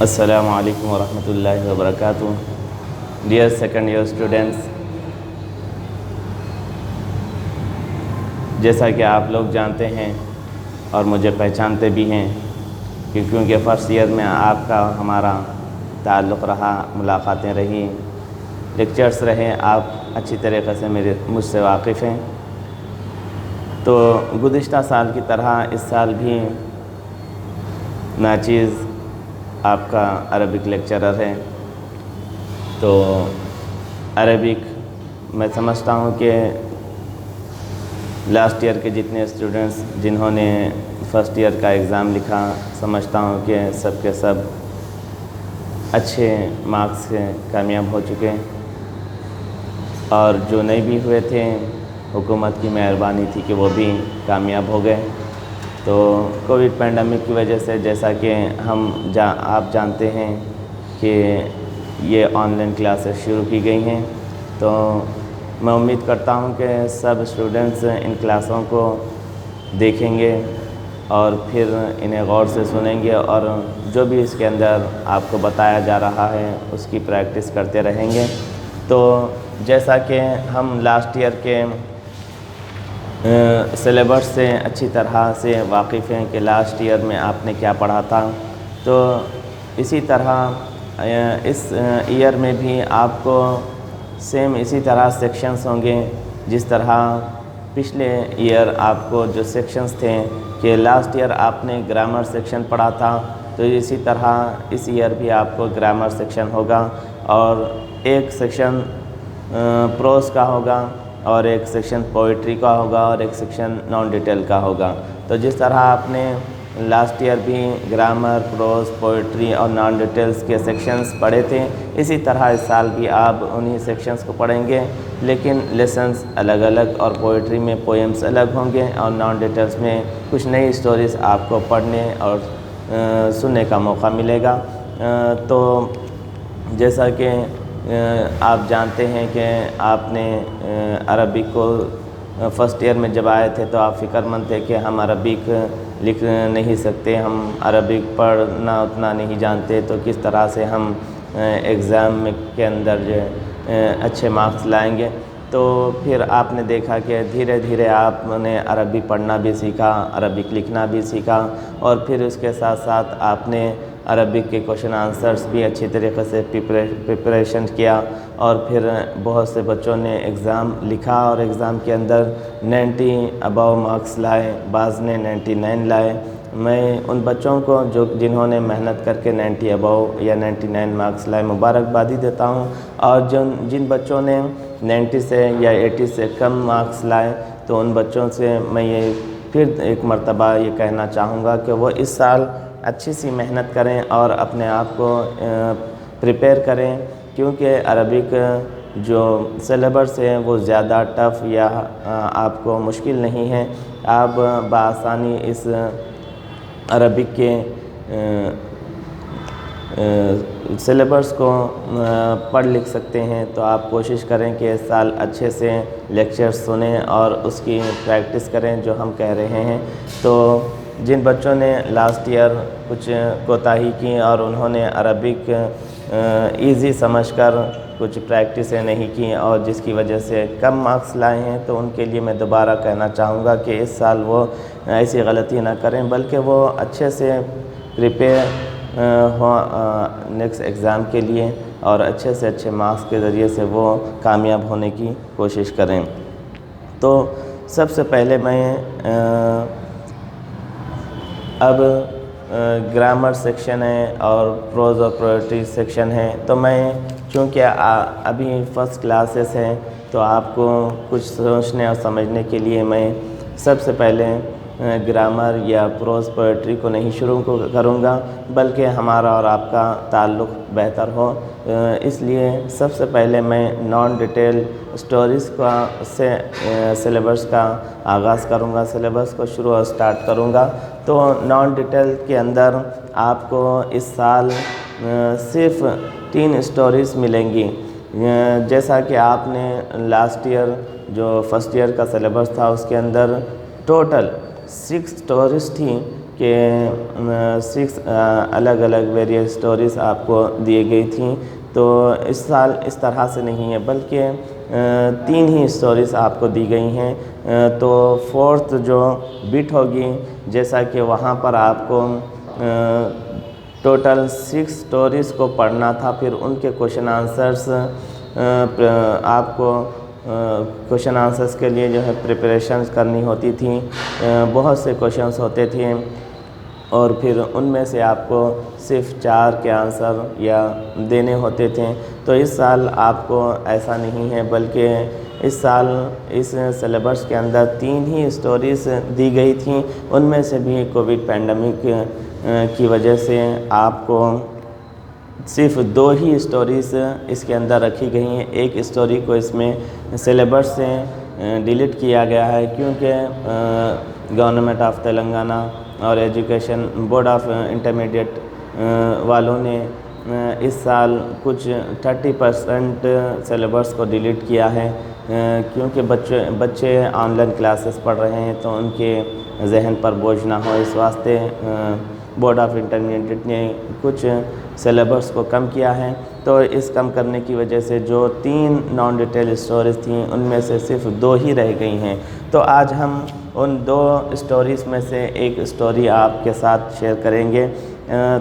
السلام علیکم ورحمۃ اللہ وبرکاتہ. ڈیئر سیکنڈ ایئر اسٹوڈنٹس، جیسا کہ آپ لوگ جانتے ہیں اور مجھے پہچانتے بھی ہیں کہ کیونکہ فرسٹ ایئر میں آپ کا ہمارا تعلق رہا، ملاقاتیں رہیں، لیکچرز رہے، آپ اچھی طریقے سے مجھ سے واقف ہیں. تو گزشتہ سال کی طرح اس سال بھی ناچیز آپ کا عربک لیکچرر ہے. تو عربک میں سمجھتا ہوں کہ لاسٹ ایئر کے جتنے اسٹوڈنٹس جنہوں نے فرسٹ ایئر کا ایگزام لکھا، سمجھتا ہوں کہ سب کے سب اچھے مارکس سے کامیاب ہو چکے، اور جو نہیں بھی ہوئے تھے حکومت کی مہربانی تھی کہ وہ بھی کامیاب ہو گئے. تو کووڈ پینڈیمک کی وجہ سے جیسا کہ آپ جانتے ہیں کہ یہ آن لائن کلاسز شروع کی گئی ہیں، تو میں امید کرتا ہوں کہ سب اسٹوڈنٹس ان کلاسوں کو دیکھیں گے اور پھر انہیں غور سے سنیں گے، اور جو بھی اس کے اندر آپ کو بتایا جا رہا ہے اس کی پریکٹس کرتے رہیں گے. تو جیسا کہ ہم لاسٹ ایئر کے سلیبس سے اچھی طرح سے واقف ہیں کہ لاسٹ ایئر میں آپ نے کیا پڑھا تھا، تو اسی طرح اس ایئر میں بھی آپ کو سیم اسی طرح سیکشنز ہوں گے جس طرح پچھلے ایئر آپ کو جو سیکشنز تھے کہ لاسٹ ایئر آپ نے گرامر سیکشن پڑھا تھا، تو اسی طرح اس ایئر بھی آپ کو گرامر سیکشن ہوگا، اور ایک سیکشن پروز کا ہوگا، اور ایک سیکشن پوئٹری کا ہوگا، اور ایک سیکشن نان ڈیٹیل کا ہوگا. تو جس طرح آپ نے لاسٹ ایئر بھی گرامر، پروز، پوئٹری اور نان ڈیٹیلز کے سیکشنز پڑھے تھے، اسی طرح اس سال بھی آپ انہی سیکشنز کو پڑھیں گے، لیکن لیسنز الگ الگ، اور پوئٹری میں پوئمز الگ ہوں گے، اور نان ڈیٹیلز میں کچھ نئی اسٹوریز آپ کو پڑھنے اور سننے کا موقع ملے گا. تو جیسا کہ آپ جانتے ہیں کہ آپ نے عربک کو فرسٹ ایئر میں جب آئے تھے تو آپ فکر مند تھے کہ ہم عربک لکھ نہیں سکتے، ہم عربک پڑھنا اتنا نہیں جانتے، تو کس طرح سے ہم ایگزام کے اندر جو اچھے مارکس لائیں گے. تو پھر آپ نے دیکھا کہ دھیرے دھیرے آپ نے عربی پڑھنا بھی سیکھا، عربک لکھنا بھی سیکھا، اور پھر اس کے ساتھ ساتھ آپ نے عربک کے کوشچن آنسرز بھی اچھی طریقے سے پریپریشن کیا، اور پھر بہت سے بچوں نے ایگزام لکھا اور ایگزام کے اندر 90 ابو مارکس لائے، بعض نے 99 لائے. میں ان بچوں کو جنہوں نے محنت کر کے 90 ابو یا 99 مارکس لائے مبارکبادی دیتا ہوں، اور جن بچوں نے 90 سے یا 80 سے کم مارکس لائے تو ان بچوں سے میں یہ پھر ایک مرتبہ یہ کہنا چاہوں گا کہ وہ اس سال اچھی سی محنت کریں اور اپنے آپ کو پریپیئر کریں، کیونکہ عربک جو سلیبس ہے وہ زیادہ ٹف یا آپ کو مشکل نہیں ہے. آپ بآسانی اس عربک کے سلیبس کو پڑھ لکھ سکتے ہیں. تو آپ کوشش کریں کہ اس سال اچھے سے لیکچر سنیں اور اس کی پریکٹس کریں جو ہم کہہ رہے ہیں. تو جن بچوں نے لاسٹ ایئر کچھ کوتاہی کی اور انہوں نے عربک ایزی سمجھ کر کچھ پریکٹسیں نہیں کی اور جس کی وجہ سے کم مارکس لائے ہیں، تو ان کے لیے میں دوبارہ کہنا چاہوں گا کہ اس سال وہ ایسی غلطی نہ کریں، بلکہ وہ اچھے سے پریپیئر ہوں نیکسٹ ایگزام کے لیے، اور اچھے سے اچھے مارکس کے ذریعے سے وہ کامیاب ہونے کی کوشش کریں. تو سب سے پہلے میں اب گرامر سیکشن ہے اور پروز اور پوئٹری سیکشن ہے، تو میں چونکہ ابھی فرسٹ کلاسز ہیں تو آپ کو کچھ سوچنے اور سمجھنے کے لیے میں سب سے پہلے گرامر یا پروز پوئٹری کو نہیں شروع کروں گا، بلکہ ہمارا اور آپ کا تعلق بہتر ہو، اس لیے سب سے پہلے میں نان ڈیٹیل اسٹوریز سے سلیبس کا آغاز کروں گا، سلیبس کو شروع اور سٹارٹ کروں گا. تو نان ڈیٹیل کے اندر آپ کو اس سال صرف 3 اسٹوریز ملیں گی. جیسا کہ آپ نے لاسٹ ایئر جو فرسٹ ایئر کا سلیبس تھا اس کے اندر ٹوٹل 6 اسٹوریز تھیں، کہ 6 الگ الگ ویریس اسٹوریز آپ کو دی گئی تھیں، تو اس سال اس طرح سے نہیں ہے، بلکہ 3 ہی اسٹوریز آپ کو دی گئی ہیں۔ تو 4تھ جو بٹ ہوگی، جیسا کہ وہاں پر آپ کو ٹوٹل 6 اسٹوریز کو پڑھنا تھا، پھر ان کے کوشچن آنسرز آپ کو کوشچن آنسرز کے لیے جو ہے پریپریشنز کرنی ہوتی تھیں، بہت سے کوشچنز ہوتے تھے، اور پھر ان میں سے آپ کو صرف 4 کے آنسر یا دینے ہوتے تھے۔ تو اس سال آپ کو ایسا نہیں ہے، بلکہ اس سال اس سلیبس کے اندر 3 ہی اسٹوریز دی گئی تھیں، ان میں سے بھی کووڈ پینڈیمک کی وجہ سے آپ کو صرف 2 ہی اسٹوریز اس کے اندر رکھی گئی ہیں۔ ایک اسٹوری کو اس میں سلیبس سے ڈیلیٹ کیا گیا ہے، کیونکہ گورنمنٹ آف تلنگانہ اور ایجوکیشن بورڈ آف انٹرمیڈیٹ والوں نے اس سال کچھ 30% سلیبس کو ڈیلیٹ کیا ہے، کیونکہ بچے آن لائن کلاسز پڑھ رہے ہیں، تو ان کے ذہن پر بوجھ نہ ہو، اس واسطے بورڈ آف انٹرمیڈیٹ نے کچھ سلیبس کو کم کیا ہے۔ تو اس کم کرنے کی وجہ سے جو 3 نان ڈیٹیل اسٹوریز تھیں، ان میں سے صرف 2 ہی رہ گئی ہیں۔ تو آج ہم ان 2 اسٹوریز میں سے ایک اسٹوری آپ کے ساتھ شیئر کریں گے۔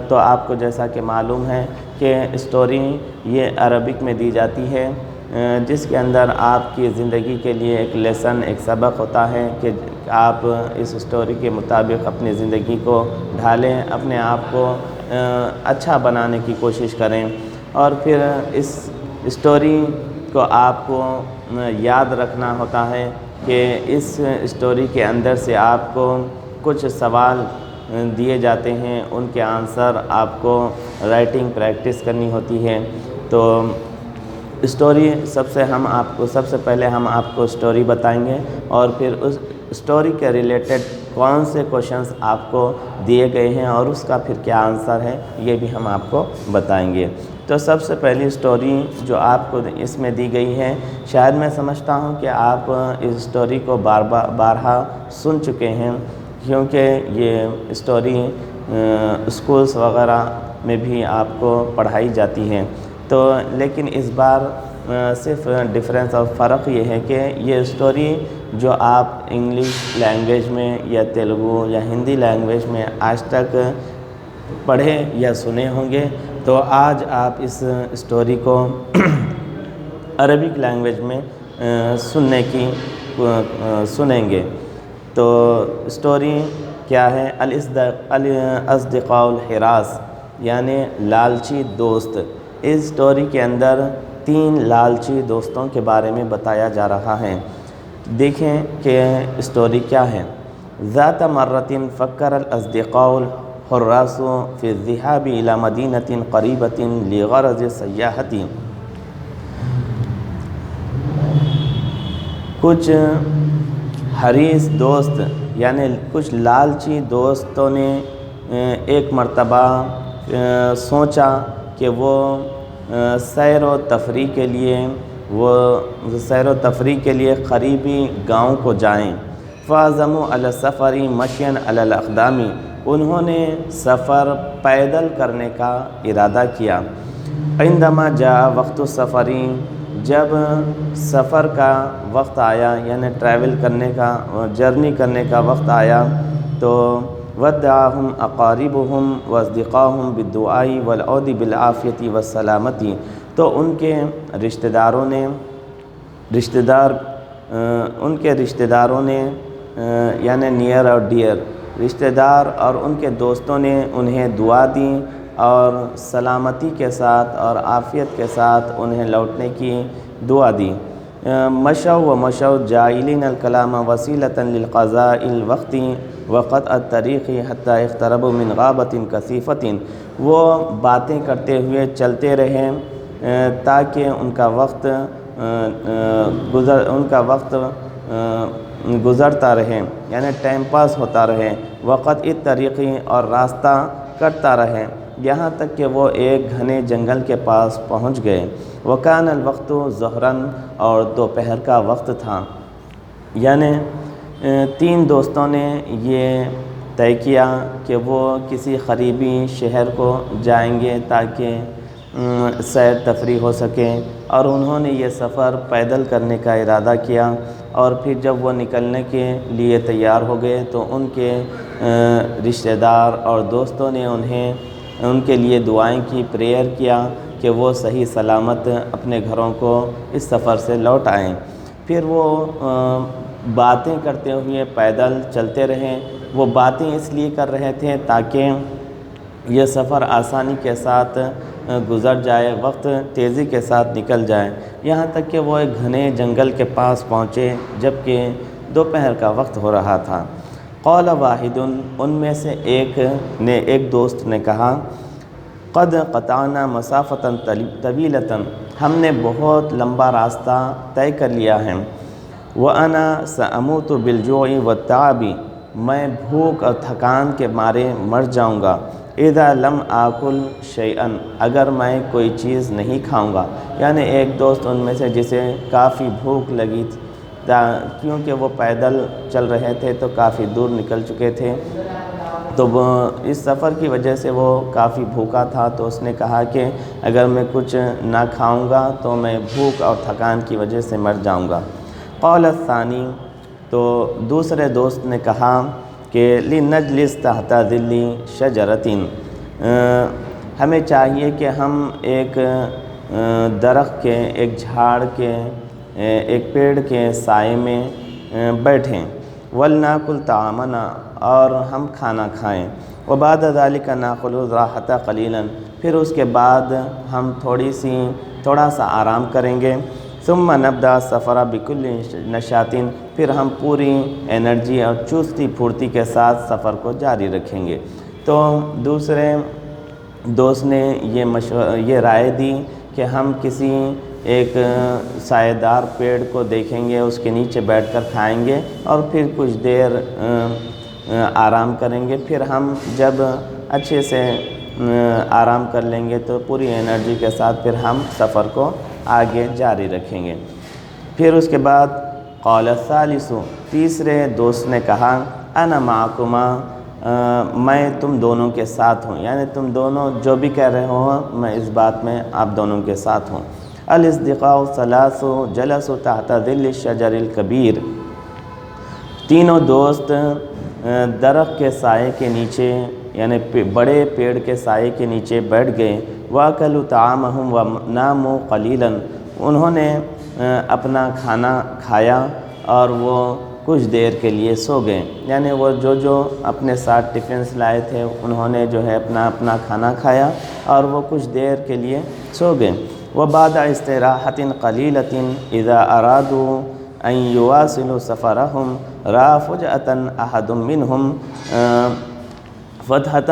تو آپ کو جیسا کہ معلوم ہے کہ اسٹوری یہ عربک میں دی جاتی ہے، جس کے اندر آپ کی زندگی کے لیے ایک لیسن، ایک سبق ہوتا ہے کہ آپ اس اسٹوری کے مطابق اپنی زندگی کو ڈھالیں، اپنے آپ کو اچھا بنانے کی کوشش کریں، اور پھر اس اسٹوری کو آپ کو یاد رکھنا ہوتا ہے کہ اس اسٹوری کے اندر سے آپ کو کچھ سوال دیے جاتے ہیں، ان کے آنسر آپ کو رائٹنگ پریکٹس کرنی ہوتی ہے۔ تو اسٹوری سب سے پہلے ہم آپ کو اسٹوری بتائیں گے، اور پھر اس اسٹوری کے ریلیٹڈ کون سے کوشچنز آپ کو دیے گئے ہیں اور اس کا پھر کیا آنسر ہے، یہ بھی ہم آپ کو بتائیں گے۔ تو سب سے پہلی اسٹوری جو آپ کو اس میں دی گئی ہے، شاید میں سمجھتا ہوں کہ آپ اس اسٹوری کو بارہا سن چکے ہیں، کیونکہ یہ اسٹوری اسکولس وغیرہ میں بھی آپ کو پڑھائی جاتی ہے۔ تو لیکن اس بار صرف ڈفرینس اور فرق یہ ہے کہ یہ اسٹوری جو آپ انگلش لینگویج میں یا تیلگو یا ہندی لینگویج میں آج تک پڑھے یا سنے ہوں گے، تو آج آپ اس اسٹوری کو عربک لینگویج میں سنیں گے۔ تو اسٹوری کیا ہے؟ الاصدقاء الحراس، یعنی لالچی دوست۔ اس اسٹوری کے اندر 3 لالچی دوستوں کے بارے میں بتایا جا رہا ہے۔ دیکھیں کہ اسٹوری کیا ہے۔ ذات مرۃ فکر الاصدقاء الحراس فی الذهاب الى مدینۃ قریبۃ لغرض سیاحۃ۔ کچھ حریص دوست یعنی کچھ لالچی دوستوں نے ایک مرتبہ سوچا کہ وہ سیر و تفریح کے لیے قریبی گاؤں کو جائیں۔ فعزموا علی السفر مشیا علی الاقدام، انہوں نے سفر پیدل کرنے کا ارادہ کیا۔ عندما جاء وقت السفر، جب سفر کا وقت آیا، یعنی ٹریول کرنے کا، جرنی کرنے کا وقت آیا، تو ودعاہم اقاربہم واصدقاؤہم بالدعاء والعود بالعافیۃ والسلامۃ، تو ان کے رشتہ داروں نے یعنی نیئر اور ڈیئر رشتہ دار اور ان کے دوستوں نے انہیں دعا دی اور سلامتی کے ساتھ اور عافیت کے ساتھ انہیں لوٹنے کی دعا دی۔ مشوا جاعلین الکلام وسیلۃ للقضاء الوقت وقطع الطریق حتی اقتربوا من غابۃ کثیفۃ، وہ باتیں کرتے ہوئے چلتے رہے تاکہ ان کا وقت گزرتا رہے، یعنی ٹائم پاس ہوتا رہے، وقطع الطریق، اور راستہ کٹتا رہے، یہاں تک کہ وہ ایک گھنے جنگل کے پاس پہنچ گئے۔ وکان الوقت ظہراً، اور دوپہر کا وقت تھا۔ یعنی 3 دوستوں نے یہ طے کیا کہ وہ کسی قریبی شہر کو جائیں گے تاکہ سیر تفریح ہو سکے، اور انہوں نے یہ سفر پیدل کرنے کا ارادہ کیا۔ اور پھر جب وہ نکلنے کے لیے تیار ہو گئے تو ان کے رشتہ دار اور دوستوں نے ان کے لیے دعائیں کی، پریئر کیا کہ وہ صحیح سلامت اپنے گھروں کو اس سفر سے لوٹ آئیں۔ پھر وہ باتیں کرتے ہوئے پیدل چلتے رہے۔ وہ باتیں اس لیے کر رہے تھے تاکہ یہ سفر آسانی کے ساتھ گزر جائے، وقت تیزی کے ساتھ نکل جائے، یہاں تک کہ وہ ایک گھنے جنگل کے پاس پہنچے جبکہ دوپہر کا وقت ہو رہا تھا۔ قال واحد، ان میں سے ایک دوست نے کہا، قد قطعنا مسافۃ طویلۃ، ہم نے بہت لمبا راستہ طے کر لیا ہے۔ وانا ساموت بالجوع والتعب، میں بھوک اور تھکان کے مارے مر جاؤں گا۔ اذا لم آکل شیئا، اگر میں کوئی چیز نہیں کھاؤں گا۔ یعنی ایک دوست ان میں سے جسے کافی بھوک لگی تھی، کیونکہ وہ پیدل چل رہے تھے تو کافی دور نکل چکے تھے، تو وہ اس سفر کی وجہ سے وہ کافی بھوکا تھا، تو اس نے کہا کہ اگر میں کچھ نہ کھاؤں گا تو میں بھوک اور تھکان کی وجہ سے مر جاؤں گا۔ قال الثانی، تو دوسرے دوست نے کہا کہ لنجلس تحت ظل شجرۃ، ہمیں چاہیے کہ ہم ایک درخت کے، ایک جھاڑ کے، ایک پیڑ کے سائے میں بیٹھیں۔ ولناکل طعامنا، اور ہم کھانا کھائیں۔ وبعد ذلک ناخذ الراحۃ قلیلا، پھر اس کے بعد ہم تھوڑا سا آرام کریں گے۔ ثم نبدا السفر بکل نشاط، پھر ہم پوری انرجی اور چستی پھرتی کے ساتھ سفر کو جاری رکھیں گے۔ تو دوسرے دوست نے یہ رائے دی کہ ہم کسی ایک سایہ دار پیڑ کو دیکھیں گے، اس کے نیچے بیٹھ کر کھائیں گے اور پھر کچھ دیر آرام کریں گے۔ پھر ہم جب اچھے سے آرام کر لیں گے تو پوری انرجی کے ساتھ پھر ہم سفر کو آگے جاری رکھیں گے۔ پھر اس کے بعد قال الثالث، تیسرے دوست نے کہا، انا معکما، میں تم دونوں کے ساتھ ہوں، یعنی تم دونوں جو بھی کہہ رہے ہو میں اس بات میں آپ دونوں کے ساتھ ہوں۔ الاصدقاء الثلاث جلسوا تحت ظل الشجر الكبیر، تینوں دوست درخت کے سائے کے نیچے، یعنی بڑے پیڑ کے سائے کے نیچے بیٹھ گئے۔ وَأَكَلُوا طَعَامَهُمْ وَنَامُوا قَلِيلًا، انہوں نے اپنا کھانا کھایا اور وہ کچھ دیر کے لیے سو گئے، یعنی وہ جو اپنے ساتھ ٹفنس لائے تھے انہوں نے جو ہے اپنا کھانا کھایا اور وہ کچھ دیر کے لیے سو گئے۔ وَبَعْدَ اسْتِرَاحَةٍ قَلِيلَةٍ إِذَا أَرَادُوا أَن يُوَاصِلُوا سَفَرَهُمْ رَأَى فُجْأَةً أَحَدٌ مِّنْهُمْ فَتْحَةً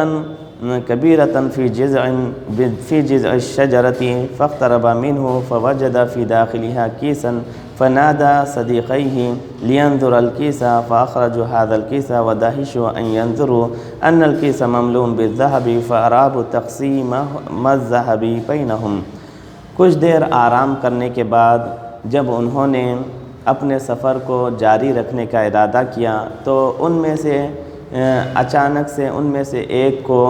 كَبِيرَةً في جذع الشجرة فاقترب منه فوجد في داخلها كيسا فنادى صديقيه لينظر الكيس فأخرجوا هذا الكيس ودهشوا أن ينظروا أن الكيس مملوء بالذهب فأرادوا تقسيم الذهب بينهم۔ کچھ دیر آرام کرنے کے بعد جب انہوں نے اپنے سفر کو جاری رکھنے کا ارادہ کیا تو ان میں سے اچانک سے ان میں سے ایک کو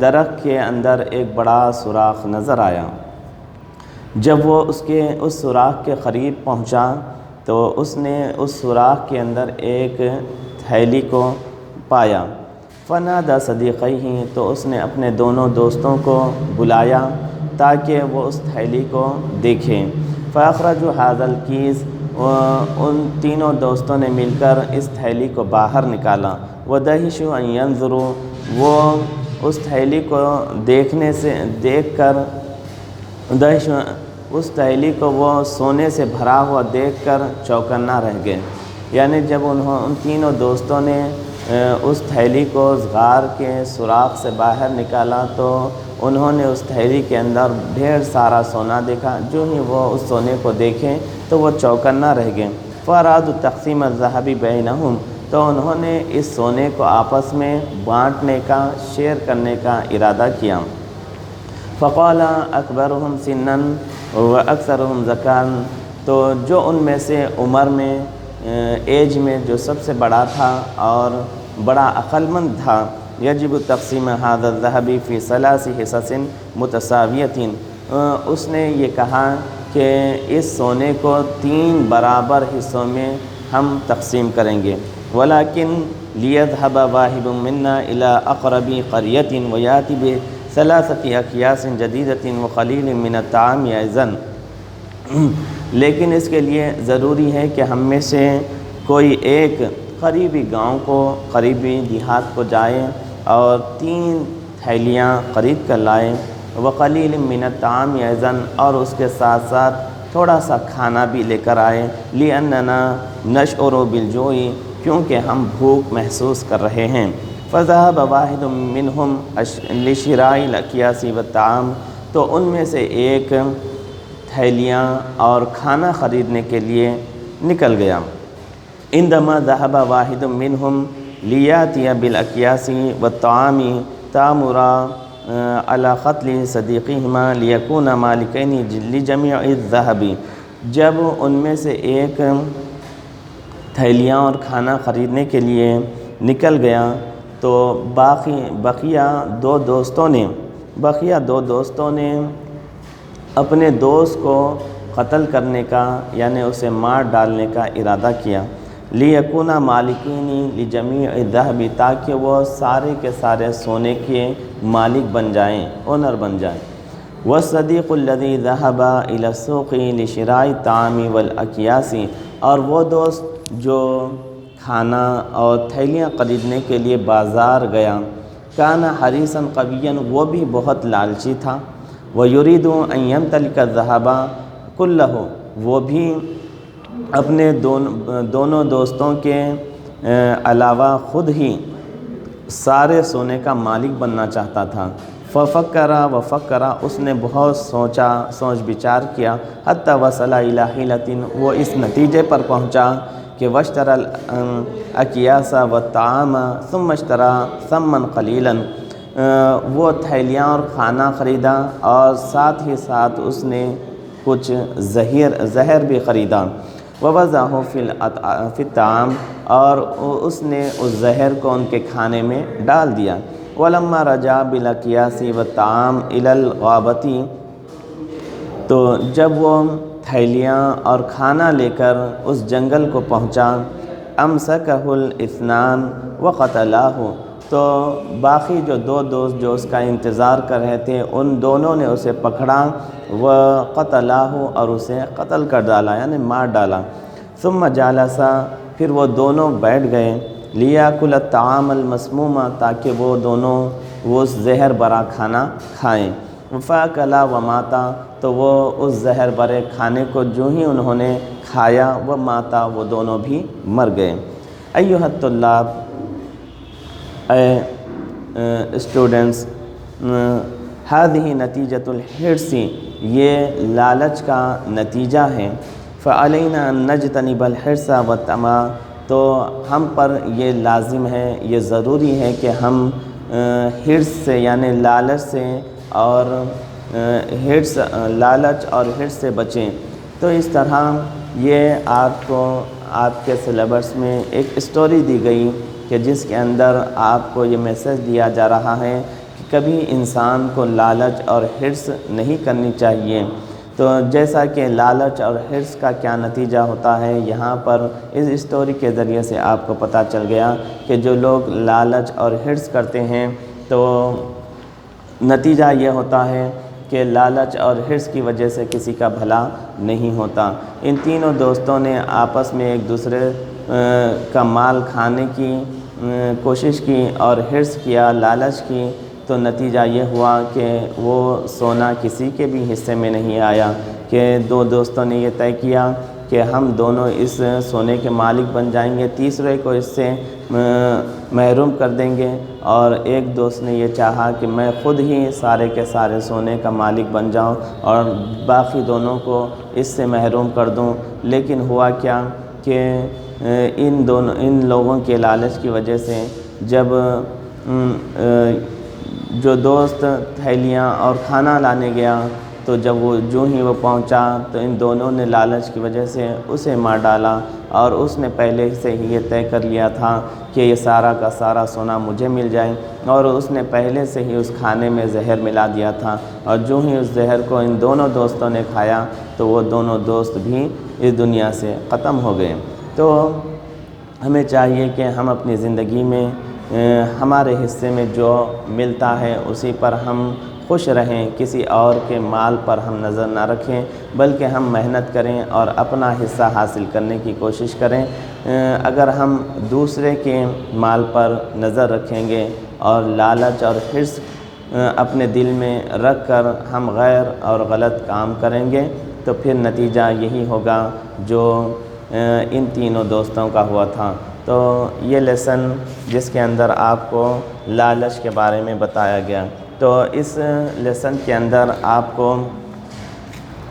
درخت کے اندر ایک بڑا سوراخ نظر آیا۔ جب وہ اس سوراخ کے قریب پہنچا تو اس نے اس سوراخ کے اندر ایک تھیلی کو پایا۔ فنادى صديقيه، تو اس نے اپنے دونوں دوستوں کو بلایا تاکہ وہ اس تھیلی کو دیکھیں۔ فاخرجوا هذا الكيس، ان تینوں دوستوں نے مل کر اس تھیلی کو باہر نکالا۔ ودهشوا ان ينظروا، وہ اس تھیلی کو دیکھ کر اس تھیلی کو وہ سونے سے بھرا ہوا دیکھ کر چوکنا رہ گئے۔ یعنی جب ان تینوں دوستوں نے اس تھیلی کو غار کے سوراخ سے باہر نکالا تو انہوں نے اس تھیلی کے اندر ڈھیر سارا سونا دیکھا۔ جو ہی وہ اس سونے کو دیکھیں تو وہ چوکنا رہ گئے۔ فَأَرَادُوا تَقْسِيمَ الذَّهَبِ بَيْنَهُمْ، تو انہوں نے اس سونے کو آپس میں بانٹنے کا، شیئر کرنے کا ارادہ کیا۔ فقال اکبرهم سنا واکثرهم ذکاء، تو جو ان میں سے عمر میں ایج میں جو سب سے بڑا تھا اور بڑا عقلمند تھا۔ یجب تقسیم هذا الذهب فی 3 حصص متساویۃ، اس نے یہ کہا کہ اس سونے کو 3 برابر حصوں میں ہم تقسیم کریں گے۔ ولیکن لیذهب واحد منا الى اقرب قریۃ ویأتی ب3 اکیاس جدیدۃ وقلیل من الطعام ایضا، لیکن اس کے لیے ضروری ہے کہ ہم میں سے کوئی ایک قریبی گاؤں کو، قریبی دیہات کو جائے اور 3 تھیلیاں خرید کر لائے، وقلیل من الطعام ایضا، اور اس کے ساتھ ساتھ تھوڑا سا کھانا بھی لے کر آئے، لأننا نشعر بالجوع، کیونکہ ہم بھوک محسوس کر رہے ہیں۔ فذهب واحد منهم لشراء الاکیاس والطعام، تو ان میں سے ایک تھیلیاں اور کھانا خریدنے کے لیے نکل گیا۔ عندما ذهب واحد منهم لیاتی بالاکیاس والطعام تامرا علی قتل صدیقہما لیکون مالکین لجمیع الذهب، جب ان میں سے ایک تھیلیاں اور کھانا خریدنے کے لیے نکل گیا تو بقیہ دو دوستوں نے اپنے دوست کو قتل کرنے کا، یعنی اسے مار ڈالنے کا ارادہ کیا۔ لیکون مالکین لجمیع الذهب، تاکہ وہ سارے کے سارے سونے کے مالک بن جائیں، اونر بن جائیں۔ والصدیق الذی ذهب الى السوق لشراء الطعام والاکیاس، اور وہ دوست جو کھانا اور تھیلیاں خریدنے کے لیے بازار گیا، کان حریصا قویا، وہ بھی بہت لالچی تھا، ویرید ان یمتلک الذهب کلہ، وہ بھی اپنے دونوں دوستوں کے علاوہ خود ہی سارے سونے کا مالک بننا چاہتا تھا۔ ففکر اس نے بہت سوچ بچار کیا، حتی وصل الی حیلۃ، وہ اس نتیجے پر پہنچا کہ واشتری الاکیاس والطعام ثم اشتری ثمنا قلیلا، وہ تھیلیاں اور کھانا خریدا اور ساتھ ہی ساتھ اس نے کچھ زہر بھی خریدا۔ ووضعہ فی الطعام، اور اس نے اس زہر کو ان کے کھانے میں ڈال دیا۔ ولما رجع بالاکیاس والطعام الی الغابۃ، تو جب وہ تھیلیاں اور کھانا لے کر اس جنگل کو پہنچا، امسکہ الاثنان وقتلاہ، تو باقی جو 2 دوست جو اس کا انتظار کر رہے تھے، ان دونوں نے اسے پکڑا، وقتلاہ، اور اسے قتل کر ڈالا، یعنی مار ڈالا۔ ثم جالسا، پھر وہ دونوں بیٹھ گئے، لیاکل الطعام المسموم، تاکہ وہ دونوں وہ زہر برا کھانا کھائیں۔ فاکلا وماتا، تو وہ اس زہر برے کھانے کو جو ہی انہوں نے کھایا، وہ ماتا، وہ دونوں بھی مر گئے۔ ایھا الطلاب، اے اسٹوڈنٹس، ہذہ نتیجۃ الحرص، یہ لالچ کا نتیجہ ہے۔ فعلینا ان نجتنب الحرص والطمع، تو ہم پر یہ لازم ہے، یہ ضروری ہے کہ ہم حرص سے، یعنی لالچ سے اور لالچ اور حرص سے بچیں۔ تو اس طرح یہ آپ کو آپ کے سلیبس میں ایک اسٹوری دی گئی کہ جس کے اندر آپ کو یہ میسج دیا جا رہا ہے کہ کبھی انسان کو لالچ اور حرص نہیں کرنی چاہیے۔ تو جیسا کہ لالچ اور حرص کا کیا نتیجہ ہوتا ہے، یہاں پر اس اسٹوری کے ذریعے سے آپ کو پتہ چل گیا کہ جو لوگ لالچ اور حرص کرتے ہیں تو نتیجہ یہ ہوتا ہے کہ لالچ اور حرص کی وجہ سے کسی کا بھلا نہیں ہوتا۔ ان تینوں دوستوں نے آپس میں ایک دوسرے کا مال کھانے کی کوشش کی اور حرص کیا، لالچ کی، تو نتیجہ یہ ہوا کہ وہ سونا کسی کے بھی حصے میں نہیں آیا، کہ 2 دوستوں نے یہ طے کیا کہ ہم دونوں اس سونے کے مالک بن جائیں گے، تیسرے کو اس سے محروم کر دیں گے، اور ایک دوست نے یہ چاہا کہ میں خود ہی سارے کے سارے سونے کا مالک بن جاؤں اور باقی دونوں کو اس سے محروم کر دوں۔ لیکن ہوا کیا کہ ان لوگوں کے لالچ کی وجہ سے جب جو دوست تھیلیاں اور کھانا لانے گیا تو جب جو ہی وہ پہنچا تو ان دونوں نے لالچ کی وجہ سے اسے مار ڈالا، اور اس نے پہلے سے ہی یہ طے کر لیا تھا کہ یہ سارا کا سارا سونا مجھے مل جائے، اور اس نے پہلے سے ہی اس کھانے میں زہر ملا دیا تھا، اور جو ہی اس زہر کو ان دونوں دوستوں نے کھایا تو وہ دونوں دوست بھی اس دنیا سے ختم ہو گئے۔ تو ہمیں چاہیے کہ ہم اپنی زندگی میں ہمارے حصے میں جو ملتا ہے اسی پر ہم خوش رہیں، کسی اور کے مال پر ہم نظر نہ رکھیں، بلکہ ہم محنت کریں اور اپنا حصہ حاصل کرنے کی کوشش کریں۔ اگر ہم دوسرے کے مال پر نظر رکھیں گے اور لالچ اور حرص اپنے دل میں رکھ کر ہم غیر اور غلط کام کریں گے تو پھر نتیجہ یہی ہوگا جو ان تینوں دوستوں کا ہوا تھا۔ تو یہ لیسن جس کے اندر آپ کو لالچ کے بارے میں بتایا گیا، تو اس لیسن کے اندر آپ کو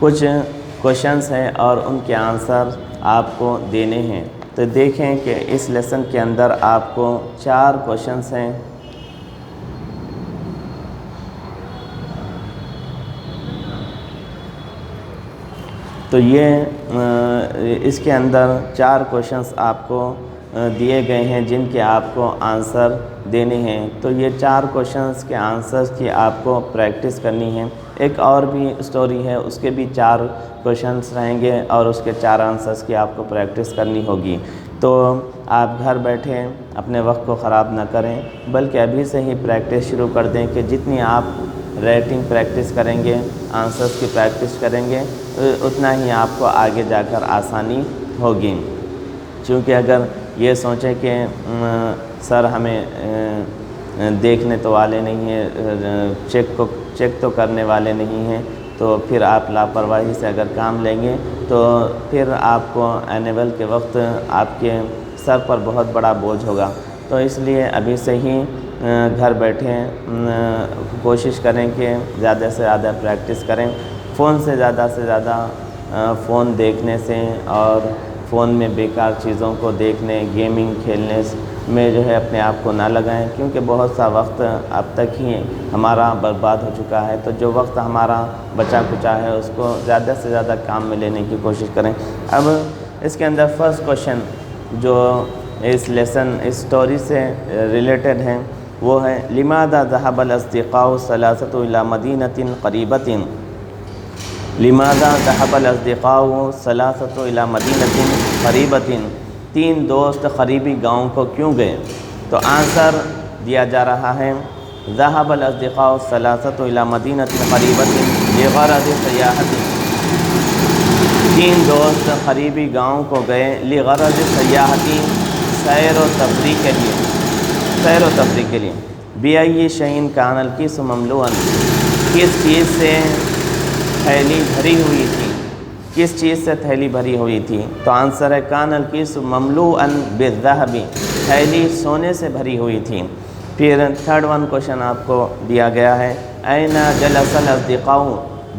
کچھ کوشچنس ہیں اور ان کے آنسر آپ کو دینے ہیں۔ تو دیکھیں کہ اس لیسن کے اندر آپ کو 4 کوشچنس ہیں۔ تو یہ اس کے اندر 4 کوشچنس آپ کو دیے گئے ہیں جن کے آپ کو آنسر دینے ہیں۔ تو یہ 4 کوشچنس کے آنسرز کی آپ کو پریکٹس کرنی ہے۔ ایک اور بھی اسٹوری ہے، اس کے بھی 4 کوشچنس رہیں گے اور اس کے 4 آنسرز کی آپ کو پریکٹس کرنی ہوگی۔ تو آپ گھر بیٹھے اپنے وقت کو خراب نہ کریں، بلکہ ابھی سے ہی پریکٹس شروع کر دیں کہ جتنی آپ رائٹنگ پریکٹس کریں گے، آنسرز کی پریکٹس کریں گے، اتنا ہی آپ کو آگے جا کر آسانی ہوگی۔ چونکہ اگر یہ سوچیں کہ سر ہمیں دیکھنے تو والے نہیں ہیں، چیک تو کرنے والے نہیں ہیں، تو پھر آپ لاپرواہی سے اگر کام لیں گے تو پھر آپ کو اینول کے وقت آپ کے سر پر بہت بڑا بوجھ ہوگا۔ تو اس لیے ابھی سے ہی گھر بیٹھے کوشش کریں کہ زیادہ سے زیادہ پریکٹس کریں۔ فون سے زیادہ فون دیکھنے سے اور فون میں بیکار چیزوں کو دیکھنے، گیمنگ کھیلنے میں جو ہے اپنے آپ کو نہ لگائیں، کیونکہ بہت سا وقت اب تک ہی ہمارا برباد ہو چکا ہے۔ تو جو وقت ہمارا بچا کچا ہے اس کو زیادہ سے زیادہ کام میں لینے کی کوشش کریں۔ اب اس کے اندر فرسٹ کوشچن جو اس لیسن اس اسٹوری سے ریلیٹڈ ہے وہ ہے لماذا ذهب الاصدقاء الثلاثة إلى مدينة قريبة؟ لماذا ذهب الاصدقاء الثلاثة إلى مدينة قريبة؟ 3 دوست قریبی گاؤں کو کیوں گئے؟ تو آنسر دیا جا رہا ہے ذهب الاصدقاء الثلاثة إلى مدينة قريبة لغرض سیاحت۔ 3 دوست قریبی گاؤں کو گئے لغرض سیاحتی، سیر و تفریح کے لیے، سیر و تفریح کے لیے۔ بأي شيء كان الكيس مملوءا؟ کس چیز سے تھیلی بھری ہوئی تھی؟ کس چیز سے تھیلی بھری ہوئی تھی؟ تو آنسر ہے کان الکیس مملوءا بالذهب، تھیلی سونے سے بھری ہوئی تھی۔ پھر تھرڈ کوشچن آپ کو دیا گیا ہے این جلس الاصدقاء،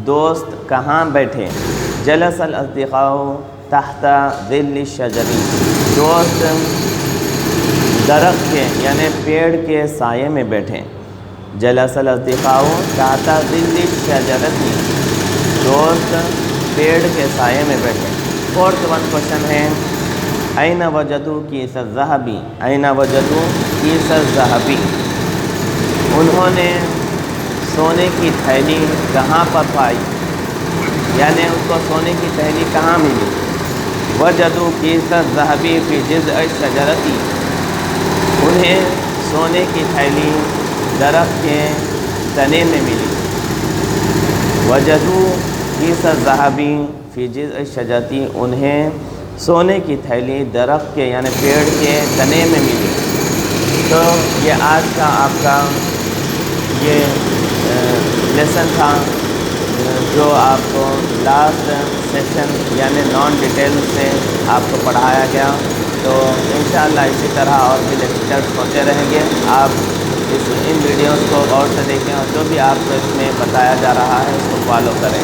دوست کہاں بیٹھے؟ جلس الاصدقاء تحت ظل الشجر، دوست درخت کے یعنی پیڑ کے سائے میں بیٹھے۔ جلس الاصدقاء تحت ظل الشجر، دوست پیڑ کے سائے میں بیٹھے۔ فورتھ کوشچن ہے این وجدوا کیس الذهب، این وجدوا کیس الذهب، انہوں نے سونے کی تھیلی کہاں پر پائی؟ یعنی ان کو سونے کی تھیلی کہاں ملی؟ وجدوا کیس الذهب فی جذع الشجرۃ، انہیں سونے کی تھیلی درخت کے تنے میں ملی۔ وجدوا کیس الذهب فی جذع الشجرۃ، انہیں سونے کی تھیلی درخت کے یعنی پیڑ کے تنے میں ملی۔ تو یہ آج کا آپ کا یہ لیسن تھا جو آپ کو لاسٹ سیشن یعنی نان ڈیٹیل سے آپ کو پڑھایا گیا۔ تو انشاءاللہ اسی طرح اور بھی لیکچرز ہوتے رہیں گے۔ آپ ان ویڈیوز کو غور سے دیکھیں اور جو بھی آپ کو اس میں بتایا جا رہا ہے اس کو فالو کریں۔